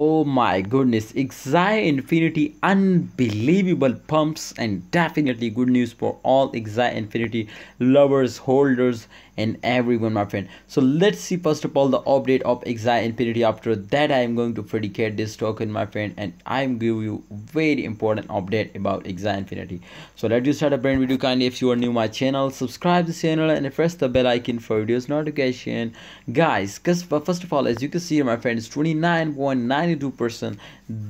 Oh my goodness, Axie Infinity unbelievable pumps, and definitely good news for all Axie Infinity lovers, holders, and everyone, my friend. So let's see first of all the update of Axie Infinity. After that, I am going to predicate this token, my friend, and I am give you very important update about Axie Infinity. So let you start a brand video. Kindly, if you are new my channel, subscribe the channel and press the bell icon for videos notification, guys. Because first of all, as you can see, my friend, it's 29.92%.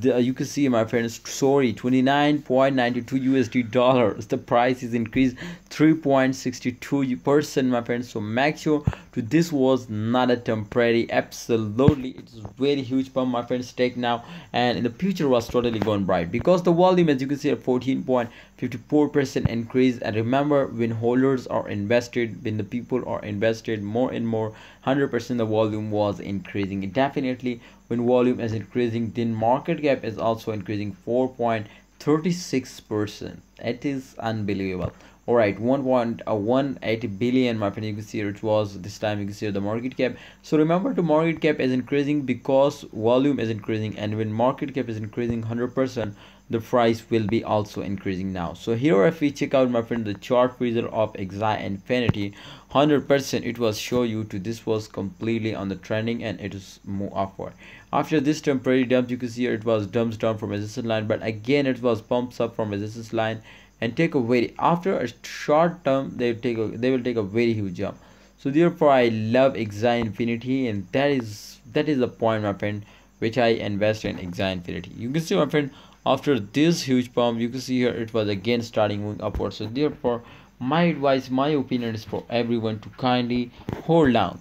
You can see, my friends, sorry, 29.92 USD dollars. The price is increased 3.62%, my friends. So make sure to this was not a temporary, absolutely it's very huge pump, my friends. Take now and in the future was totally gone bright, because the volume, as you can see, a 14.54% increase. And remember, when holders are invested, when the people are invested more and more, 100% the volume was increasing. Definitely when volume is increasing, then market cap is also increasing 4.36%. It is unbelievable. All right, 1.18 billion, my friend. You can see it was this time. You can see the market cap. So remember, the market cap is increasing because volume is increasing, and when market cap is increasing 100%, the price will be also increasing now. So here, if we check out, my friend, the chart result of Axie Infinity, 100% it was show you to this was completely on the trending, and it is move upward. After this temporary dump, you can see here it was dumps down from resistance line, but again it was pumps up from resistance line and take a very, after a short term, they will take a very huge jump. So therefore I love Axie Infinity, and that is the point, my friend, which I invest in Axie Infinity. You can see, my friend, after this huge pump, you can see here it was again starting moving upward. So therefore my advice, my opinion is for everyone to kindly hold down,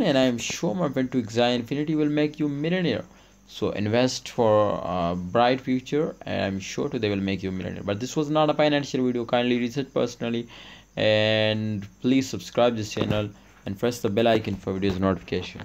and I am sure, my friend, to Axie Infinity will make you millionaire. So invest for a bright future, and I'm sure they will make you a millionaire. But this was not a financial video. Kindly research personally, and please subscribe this channel and press the bell icon for videos notification.